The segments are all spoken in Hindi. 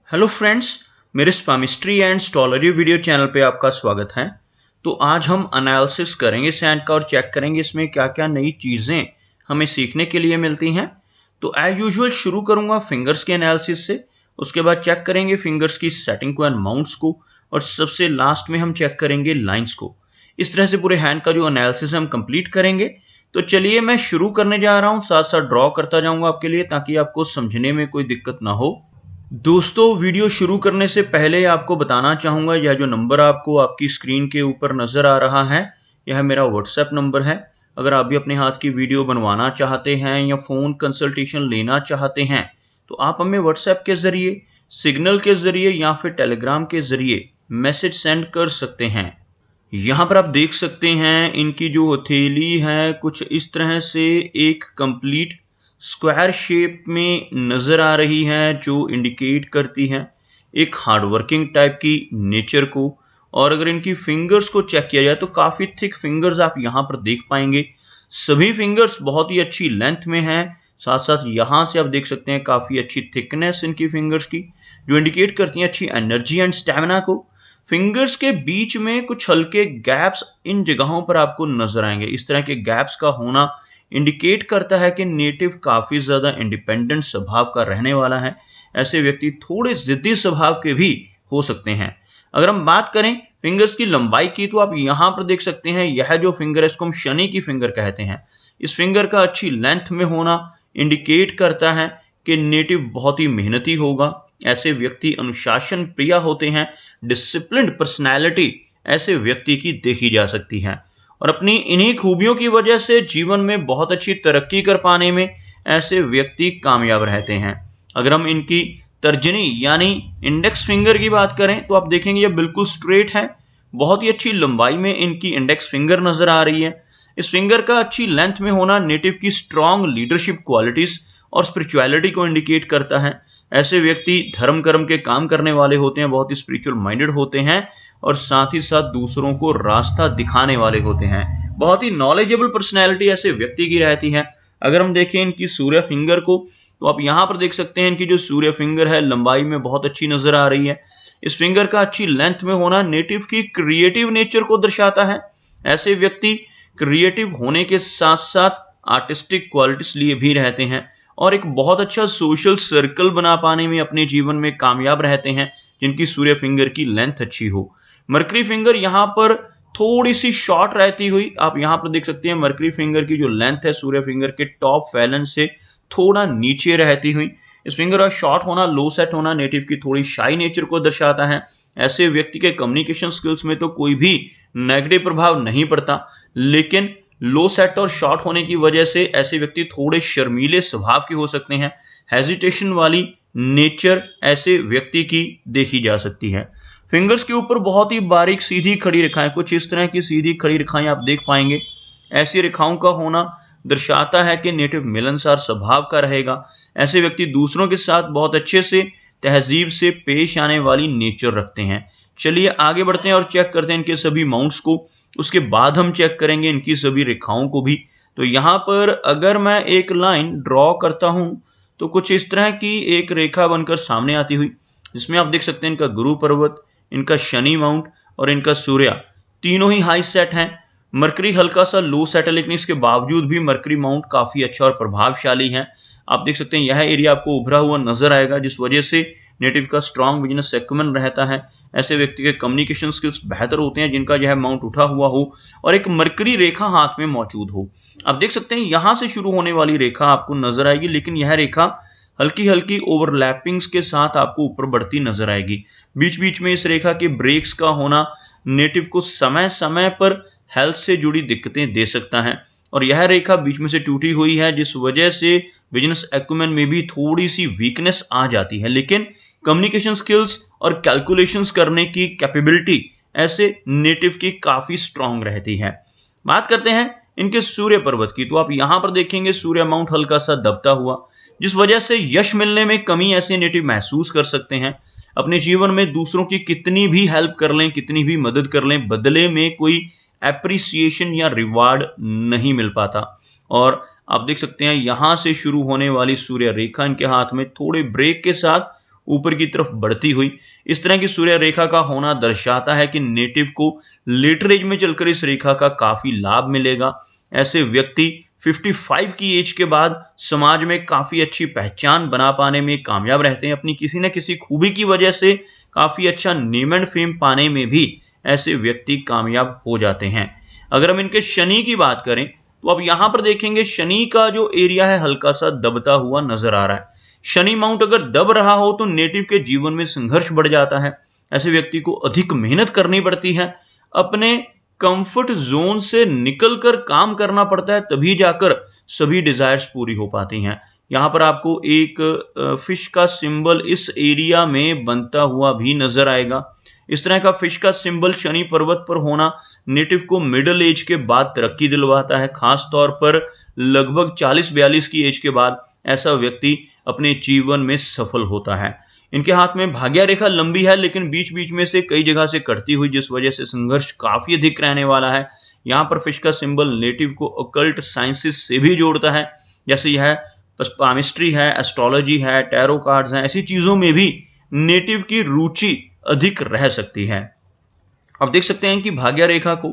हेलो फ्रेंड्स, मेरे स्पामिस्ट्री एंड स्टोलरी वीडियो चैनल पे आपका स्वागत है। तो आज हम एनालिसिस करेंगे सैंड का और चेक करेंगे इसमें क्या क्या नई चीज़ें हमें सीखने के लिए मिलती हैं। तो एज यूजुअल शुरू करूंगा फिंगर्स के एनालिसिस से, उसके बाद चेक करेंगे फिंगर्स की सेटिंग को एंड माउंट्स को, और सबसे लास्ट में हम चेक करेंगे लाइंस को। इस तरह से पूरे हैंड का जो एनालिसिस हम कंप्लीट करेंगे। तो चलिए मैं शुरू करने जा रहा हूँ, साथ साथ ड्रॉ करता जाऊँगा आपके लिए ताकि आपको समझने में कोई दिक्कत ना हो। दोस्तों, वीडियो शुरू करने से पहले आपको बताना चाहूँगा, यह जो नंबर आपको आपकी स्क्रीन के ऊपर नज़र आ रहा है, यह मेरा व्हाट्सएप नंबर है। अगर आप भी अपने हाथ की वीडियो बनवाना चाहते हैं या फ़ोन कंसल्टेशन लेना चाहते हैं तो आप हमें व्हाट्सएप के ज़रिए, सिग्नल के ज़रिए या फिर टेलीग्राम के ज़रिए मैसेज सेंड कर सकते हैं। यहाँ पर आप देख सकते हैं इनकी जो हथेली है कुछ इस तरह से एक कंप्लीट स्क्वायर शेप में नज़र आ रही है, जो इंडिकेट करती है एक हार्डवर्किंग टाइप की नेचर को। और अगर इनकी फिंगर्स को चेक किया जाए तो काफ़ी थिक फिंगर्स आप यहाँ पर देख पाएंगे। सभी फिंगर्स बहुत ही अच्छी लेंथ में हैं। साथ साथ यहाँ से आप देख सकते हैं काफ़ी अच्छी थिकनेस इनकी फिंगर्स की, जो इंडिकेट करती हैं अच्छी एनर्जी एंड स्टेमिना को। फिंगर्स के बीच में कुछ हल्के गैप्स इन जगहों पर आपको नजर आएंगे। इस तरह के गैप्स का होना इंडिकेट करता है कि नेटिव काफ़ी ज़्यादा इंडिपेंडेंट स्वभाव का रहने वाला है। ऐसे व्यक्ति थोड़े ज़िद्दी स्वभाव के भी हो सकते हैं। अगर हम बात करें फिंगर्स की लंबाई की तो आप यहाँ पर देख सकते हैं, यह जो फिंगर है इसको हम शनि की फिंगर कहते हैं। इस फिंगर का अच्छी लेंथ में होना इंडिकेट करता है कि नेटिव बहुत ही मेहनती होगा। ऐसे व्यक्ति अनुशासन प्रिय होते हैं। डिसिप्लिन्ड पर्सनैलिटी ऐसे व्यक्ति की देखी जा सकती है और अपनी इन्हीं खूबियों की वजह से जीवन में बहुत अच्छी तरक्की कर पाने में ऐसे व्यक्ति कामयाब रहते हैं। अगर हम इनकी तर्जनी यानी इंडेक्स फिंगर की बात करें तो आप देखेंगे ये बिल्कुल स्ट्रेट है। बहुत ही अच्छी लंबाई में इनकी इंडेक्स फिंगर नजर आ रही है। इस फिंगर का अच्छी लेंथ में होना नेटिव की स्ट्रॉन्ग लीडरशिप क्वालिटीज और स्पिरिचुअलिटी को इंडिकेट करता है। ऐसे व्यक्ति धर्म कर्म के काम करने वाले होते हैं, बहुत ही स्पिरिचुअल माइंडेड होते हैं और साथ ही साथ दूसरों को रास्ता दिखाने वाले होते हैं। बहुत ही नॉलेजेबल पर्सनैलिटी ऐसे व्यक्ति की रहती है। अगर हम देखें इनकी सूर्य फिंगर को तो आप यहाँ पर देख सकते हैं इनकी जो सूर्य फिंगर है लंबाई में बहुत अच्छी नजर आ रही है। इस फिंगर का अच्छी लेंथ में होना नेटिव की क्रिएटिव नेचर को दर्शाता है। ऐसे व्यक्ति क्रिएटिव होने के साथ साथ आर्टिस्टिक क्वालिटीज लिए भी रहते हैं और एक बहुत अच्छा सोशल सर्कल बना पाने में अपने जीवन में कामयाब रहते हैं, जिनकी सूर्य फिंगर की लेंथ अच्छी हो। मरकरी फिंगर यहाँ पर थोड़ी सी शॉर्ट रहती हुई आप यहाँ पर देख सकते हैं। मरकरी फिंगर की जो लेंथ है सूर्य फिंगर के टॉप फैलन से थोड़ा नीचे रहती हुई। इस फिंगर का शॉर्ट होना, लो सेट होना नेटिव की थोड़ी शाई नेचर को दर्शाता है। ऐसे व्यक्ति के कम्युनिकेशन स्किल्स में तो कोई भी नेगेटिव प्रभाव नहीं पड़ता, लेकिन लो सेट और शॉर्ट होने की वजह से ऐसे व्यक्ति थोड़े शर्मीले स्वभाव के हो सकते हैं। हेजिटेशन वाली नेचर ऐसे व्यक्ति की देखी जा सकती है। फिंगर्स के ऊपर बहुत ही बारीक सीधी खड़ी रेखाएं, कुछ इस तरह की सीधी खड़ी रेखाएं आप देख पाएंगे। ऐसी रेखाओं का होना दर्शाता है कि नेटिव मिलनसार स्वभाव का रहेगा। ऐसे व्यक्ति दूसरों के साथ बहुत अच्छे से तहजीब से पेश आने वाली नेचर रखते हैं। चलिए आगे बढ़ते हैं और चेक करते हैं इनके सभी माउंट्स को। उसके बाद हम चेक करेंगे इनकी सभी रेखाओं को भी। तो यहाँ पर अगर मैं एक लाइन ड्रॉ करता हूँ तो कुछ इस तरह की एक रेखा बनकर सामने आती हुई, जिसमें आप देख सकते हैं इनका गुरु पर्वत, इनका शनि माउंट और इनका सूर्य तीनों ही हाई सेट हैं। मरकरी हल्का सा लो सेट है, लेकिन इसके बावजूद भी मरकरी माउंट काफ़ी अच्छा और प्रभावशाली है। आप देख सकते हैं यह एरिया आपको उभरा हुआ नजर आएगा, जिस वजह से नेटिव का स्ट्रॉन्ग बिजनेस एक्यूमेन रहता है। ऐसे व्यक्ति के कम्युनिकेशन स्किल्स बेहतर होते हैं जिनका यह माउंट उठा हुआ हो और एक मरकरी रेखा हाथ में मौजूद हो। आप देख सकते हैं यहाँ से शुरू होने वाली रेखा आपको नजर आएगी, लेकिन यह रेखा हल्की हल्की ओवरलैपिंग्स के साथ आपको ऊपर बढ़ती नजर आएगी। बीच बीच में इस रेखा के ब्रेक्स का होना नेटिव को समय समय पर हेल्थ से जुड़ी दिक्कतें दे सकता है और यह रेखा बीच में से टूटी हुई है, जिस वजह से बिजनेस एक्यूमेन में भी थोड़ी सी वीकनेस आ जाती है। लेकिन कम्युनिकेशन स्किल्स और कैलकुलेशंस करने की कैपेबिलिटी ऐसे नेटिव की काफ़ी स्ट्रांग रहती है। बात करते हैं इनके सूर्य पर्वत की। तो आप यहाँ पर देखेंगे सूर्य माउंट हल्का सा दबता हुआ, जिस वजह से यश मिलने में कमी ऐसे नेटिव महसूस कर सकते हैं। अपने जीवन में दूसरों की कितनी भी हेल्प कर लें, कितनी भी मदद कर लें, बदले में कोई एप्रिसिएशन या रिवार्ड नहीं मिल पाता। और आप देख सकते हैं यहाँ से शुरू होने वाली सूर्य रेखा इनके हाथ में थोड़े ब्रेक के साथ ऊपर की तरफ बढ़ती हुई। इस तरह की सूर्य रेखा का होना दर्शाता है कि नेटिव को लेटर एज में चलकर इस रेखा का काफी लाभ मिलेगा। ऐसे व्यक्ति 55 की एज के बाद समाज में काफी अच्छी पहचान बना पाने में कामयाब रहते हैं। अपनी किसी न किसी खूबी की वजह से काफी अच्छा नेम एंड फेम पाने में भी ऐसे व्यक्ति कामयाब हो जाते हैं। अगर हम इनके शनि की बात करें तो अब यहां पर देखेंगे शनि का जो एरिया है हल्का सा दबता हुआ नजर आ रहा है। शनि माउंट अगर दब रहा हो तो नेटिव के जीवन में संघर्ष बढ़ जाता है। ऐसे व्यक्ति को अधिक मेहनत करनी पड़ती है, अपने कंफर्ट जोन से निकलकर काम करना पड़ता है, तभी जाकर सभी डिजायर्स पूरी हो पाती हैं। यहां पर आपको एक फिश का सिंबल इस एरिया में बनता हुआ भी नजर आएगा। इस तरह का फिश का सिंबल शनि पर्वत पर होना नेटिव को मिडिल एज के बाद तरक्की दिलवाता है। खास तौर पर लगभग 40-42 की एज के बाद ऐसा व्यक्ति अपने जीवन में सफल होता है। इनके हाथ में भाग्य रेखा लंबी है लेकिन बीच बीच में से कई जगह से कटती हुई, जिस वजह से संघर्ष काफी अधिक रहने वाला है। यहाँ पर फिश का सिंबल नेटिव को अकल्ट साइंसेस से भी जोड़ता है, जैसे यह पामिस्ट्री है, एस्ट्रोलॉजी है, टैरो कार्ड्स हैं। ऐसी चीजों में भी नेटिव की रुचि अधिक रह सकती है। अब देख सकते हैं कि भाग्य रेखा को,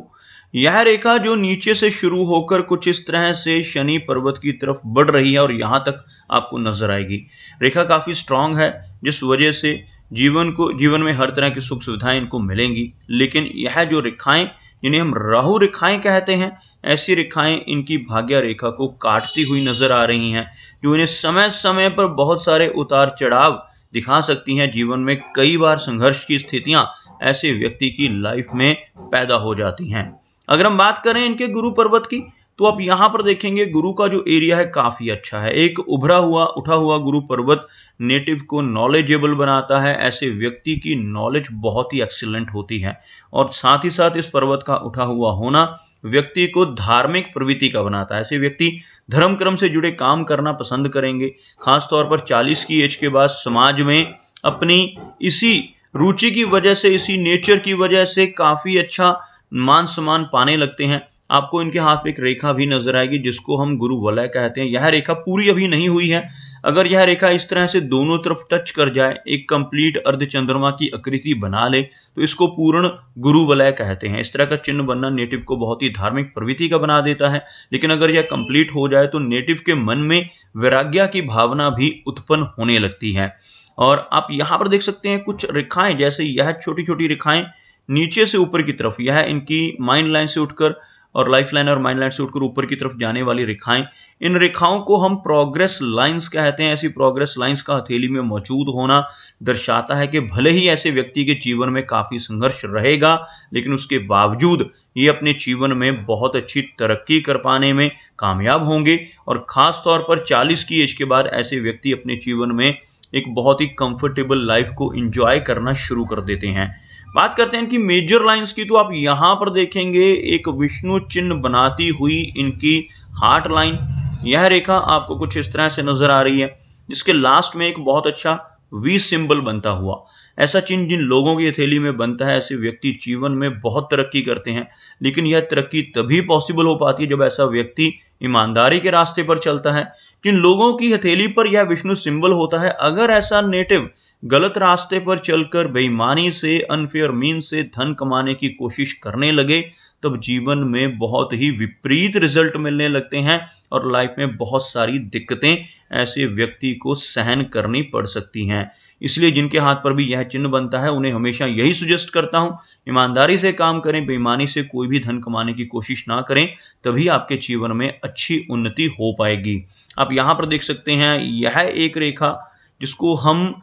यह रेखा जो नीचे से शुरू होकर कुछ इस तरह से शनि पर्वत की तरफ बढ़ रही है और यहां तक आपको नजर आएगी। रेखा काफी स्ट्रांग है, जिस वजह से जीवन में हर तरह की सुख सुविधाएं इनको मिलेंगी। लेकिन यह जो रेखाएं, जिन्हें हम राहु रेखाएं कहते हैं, ऐसी रेखाएं इनकी भाग्य रेखा को काटती हुई नजर आ रही हैं, जो इन्हें समय समय पर बहुत सारे उतार चढ़ाव दिखा सकती हैं। जीवन में कई बार संघर्ष की स्थितियां ऐसे व्यक्ति की लाइफ में पैदा हो जाती हैं। अगर हम बात करें इनके गुरु पर्वत की तो आप यहां पर देखेंगे गुरु का जो एरिया है काफी अच्छा है। एक उठा हुआ गुरु पर्वत नेटिव को नॉलेजेबल बनाता है। ऐसे व्यक्ति की नॉलेज बहुत ही एक्सीलेंट होती है और साथ ही साथ इस पर्वत का उठा हुआ होना व्यक्ति को धार्मिक प्रवृत्ति का बनाता है। ऐसे व्यक्ति धर्म कर्म से जुड़े काम करना पसंद करेंगे। खासतौर पर 40 की एज के बाद समाज में अपनी इसी रुचि की वजह से, इसी नेचर की वजह से काफी अच्छा मान सम्मान पाने लगते हैं। आपको इनके हाथ पे एक रेखा भी नजर आएगी जिसको हम गुरु वलय कहते हैं। यह रेखा पूरी अभी नहीं हुई है। अगर यह रेखा इस तरह से दोनों तरफ टच कर जाए, एक कंप्लीट अर्धचंद्रमा की आकृति बना ले, तो इसको पूर्ण गुरु वलय कहते हैं। इस तरह का चिन्ह बनना नेटिव को बहुत ही धार्मिक प्रवृत्ति का बना देता है। लेकिन अगर यह कंप्लीट हो जाए तो नेटिव के मन में वैराग्य की भावना भी उत्पन्न होने लगती है। और आप यहाँ पर देख सकते हैं कुछ रेखाएं, जैसे यह छोटी छोटी रेखाएं नीचे से ऊपर की तरफ, यह इनकी माइंड लाइन से उठकर और लाइफ लाइन और माइंड लाइन से उठकर ऊपर की तरफ जाने वाली रेखाएं, इन रेखाओं को हम प्रोग्रेस लाइंस कहते हैं। ऐसी प्रोग्रेस लाइंस का हथेली में मौजूद होना दर्शाता है कि भले ही ऐसे व्यक्ति के जीवन में काफी संघर्ष रहेगा, लेकिन उसके बावजूद ये अपने जीवन में बहुत अच्छी तरक्की कर पाने में कामयाब होंगे। और खास तौर पर 40 की एज के बाद ऐसे व्यक्ति अपने जीवन में एक बहुत ही कंफर्टेबल लाइफ को एंजॉय करना शुरू कर देते हैं। बात करते हैं इनकी मेजर लाइंस की, तो आप यहां पर देखेंगे एक विष्णु चिन्ह बनाती हुई इनकी हार्ट लाइन। यह रेखा आपको कुछ इस तरह से नजर आ रही है, जिसके लास्ट में एक बहुत अच्छा वी सिंबल बनता हुआ। ऐसा चिन्ह जिन लोगों की हथेली में बनता है, ऐसे व्यक्ति जीवन में बहुत तरक्की करते हैं। लेकिन यह तरक्की तभी पॉसिबल हो पाती है जब ऐसा व्यक्ति ईमानदारी के रास्ते पर चलता है। जिन लोगों की हथेली पर यह विष्णु सिंबल होता है, अगर ऐसा नेटिव गलत रास्ते पर चलकर बेईमानी से, अनफेयर मीन से धन कमाने की कोशिश करने लगे, तब जीवन में बहुत ही विपरीत रिजल्ट मिलने लगते हैं और लाइफ में बहुत सारी दिक्कतें ऐसे व्यक्ति को सहन करनी पड़ सकती हैं। इसलिए जिनके हाथ पर भी यह चिन्ह बनता है, उन्हें हमेशा यही सजेस्ट करता हूं, ईमानदारी से काम करें, बेईमानी से कोई भी धन कमाने की कोशिश ना करें, तभी आपके जीवन में अच्छी उन्नति हो पाएगी। आप यहां पर देख सकते हैं यह एक रेखा जिसको हम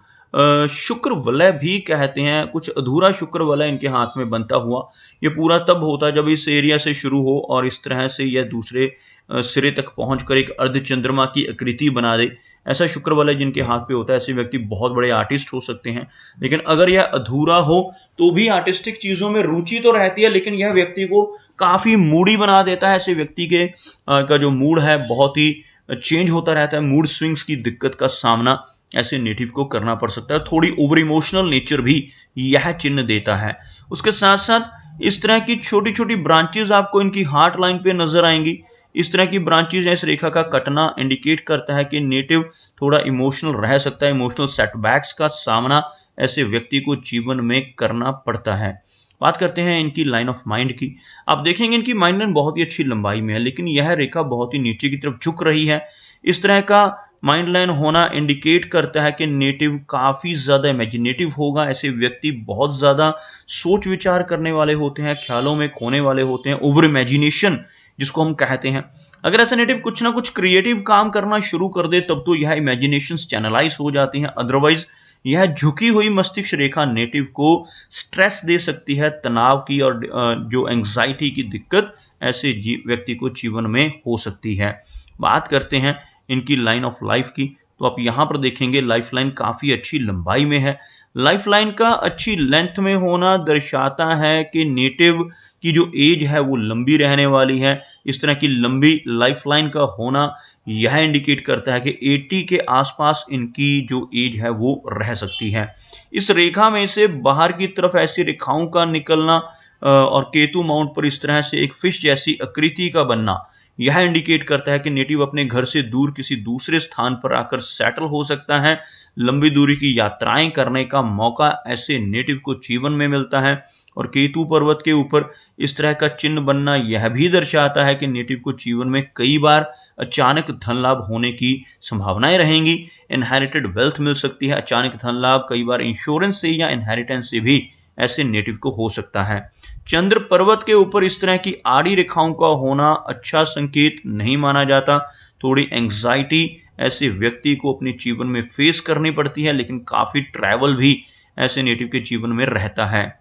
शुक्र वलय भी कहते हैं। कुछ अधूरा शुक्र वलय इनके हाथ में बनता हुआ, ये पूरा तब होता है जब इस एरिया से शुरू हो और इस तरह से यह दूसरे सिरे तक पहुंचकर एक अर्धचंद्रमा की आकृति बना दे। ऐसा शुक्र वलय जिनके हाथ पे होता है, ऐसे व्यक्ति बहुत बड़े आर्टिस्ट हो सकते हैं। लेकिन अगर यह अधूरा हो तो भी आर्टिस्टिक चीजों में रुचि तो रहती है, लेकिन यह व्यक्ति को काफी मूडी बना देता है। ऐसे व्यक्ति के का जो मूड है बहुत ही चेंज होता रहता है। मूड स्विंग्स की दिक्कत का सामना ऐसे नेटिव को करना पड़ सकता है। थोड़ी ओवर इमोशनल नेचर भी यह चिन्ह देता है। उसके साथ साथ इस तरह की छोटी छोटी ब्रांचेस आपको इनकी हार्ट लाइन पे नजर आएंगी। इस तरह की ब्रांचेज है। इस रेखा का कटना इंडिकेट करता है कि नेटिव थोड़ा इमोशनल रह सकता है, इमोशनल सेटबैक्स का सामना ऐसे व्यक्ति को जीवन में करना पड़ता है। बात करते हैं इनकी लाइन ऑफ माइंड की। आप देखेंगे इनकी माइंड लाइन बहुत ही अच्छी लंबाई में है, लेकिन यह रेखा बहुत ही नीचे की तरफ झुक रही है। इस तरह का माइंड लाइन होना इंडिकेट करता है कि नेटिव काफ़ी ज़्यादा इमेजिनेटिव होगा। ऐसे व्यक्ति बहुत ज़्यादा सोच विचार करने वाले होते हैं, ख्यालों में खोने वाले होते हैं, ओवर इमेजिनेशन जिसको हम कहते हैं। अगर ऐसा नेटिव कुछ ना कुछ क्रिएटिव काम करना शुरू कर दे तब तो यह इमेजिनेशंस चैनलाइज हो जाती हैं, अदरवाइज यह झुकी हुई मस्तिष्क रेखा नेटिव को स्ट्रेस दे सकती है, तनाव की और जो एंग्जाइटी की दिक्कत ऐसे व्यक्ति को जीवन में हो सकती है। बात करते हैं इनकी लाइन ऑफ लाइफ की, तो आप यहाँ पर देखेंगे लाइफ लाइन काफ़ी अच्छी लंबाई में है। लाइफ लाइन का अच्छी लेंथ में होना दर्शाता है कि नेटिव की जो एज है वो लंबी रहने वाली है। इस तरह की लंबी लाइफ लाइन का होना यह इंडिकेट करता है कि 80 के आसपास इनकी जो एज है वो रह सकती है। इस रेखा में से बाहर की तरफ ऐसी रेखाओं का निकलना और केतु माउंट पर इस तरह से एक फिश जैसी आकृति का बनना यह इंडिकेट करता है कि नेटिव अपने घर से दूर किसी दूसरे स्थान पर आकर सेटल हो सकता है। लंबी दूरी की यात्राएं करने का मौका ऐसे नेटिव को जीवन में मिलता है। और केतु पर्वत के ऊपर इस तरह का चिन्ह बनना यह भी दर्शाता है कि नेटिव को जीवन में कई बार अचानक धन लाभ होने की संभावनाएं रहेंगी। इनहेरिटेड वेल्थ मिल सकती है, अचानक धन लाभ कई बार इंश्योरेंस से या इनहेरिटेंस से भी ऐसे नेटिव को हो सकता है। चंद्र पर्वत के ऊपर इस तरह की आड़ी रेखाओं का होना अच्छा संकेत नहीं माना जाता। थोड़ी एंग्जाइटी ऐसे व्यक्ति को अपने जीवन में फेस करनी पड़ती है, लेकिन काफ़ी ट्रैवल भी ऐसे नेटिव के जीवन में रहता है।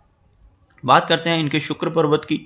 बात करते हैं इनके शुक्र पर्वत की।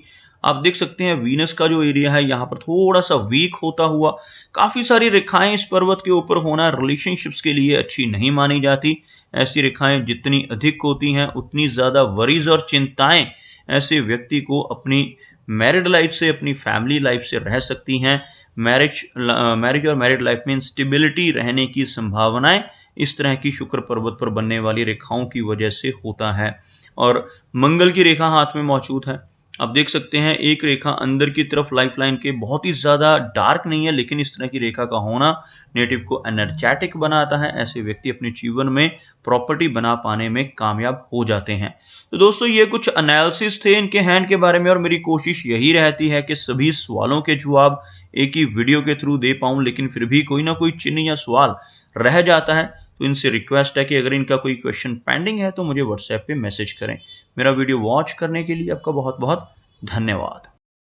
आप देख सकते हैं वीनस का जो एरिया है यहाँ पर थोड़ा सा वीक होता हुआ, काफ़ी सारी रेखाएं इस पर्वत के ऊपर होना रिलेशनशिप्स के लिए अच्छी नहीं मानी जाती। ऐसी रेखाएं जितनी अधिक होती हैं उतनी ज़्यादा वरीज और चिंताएं ऐसे व्यक्ति को अपनी मैरिड लाइफ से, अपनी फैमिली लाइफ से रह सकती हैं। मैरिज और मैरिड लाइफ में इंस्टेबिलिटी रहने की संभावनाएं इस तरह की शुक्र पर्वत पर बनने वाली रेखाओं की वजह से होता है। और मंगल की रेखा हाथ में मौजूद है। आप देख सकते हैं एक रेखा अंदर की तरफ लाइफ लाइन के बहुत ही ज़्यादा डार्क नहीं है, लेकिन इस तरह की रेखा का होना नेटिव को एनर्जेटिक बनाता है। ऐसे व्यक्ति अपने जीवन में प्रॉपर्टी बना पाने में कामयाब हो जाते हैं। तो दोस्तों ये कुछ एनालिसिस थे इनके हैंड के बारे में, और मेरी कोशिश यही रहती है कि सभी सवालों के जवाब एक ही वीडियो के थ्रू दे पाऊँ, लेकिन फिर भी कोई ना कोई चिन्ह या सवाल रह जाता है। तो इनसे रिक्वेस्ट है कि अगर इनका कोई क्वेश्चन पेंडिंग है तो मुझे व्हाट्सएप पे मैसेज करें। मेरा वीडियो वॉच करने के लिए आपका बहुत बहुत धन्यवाद।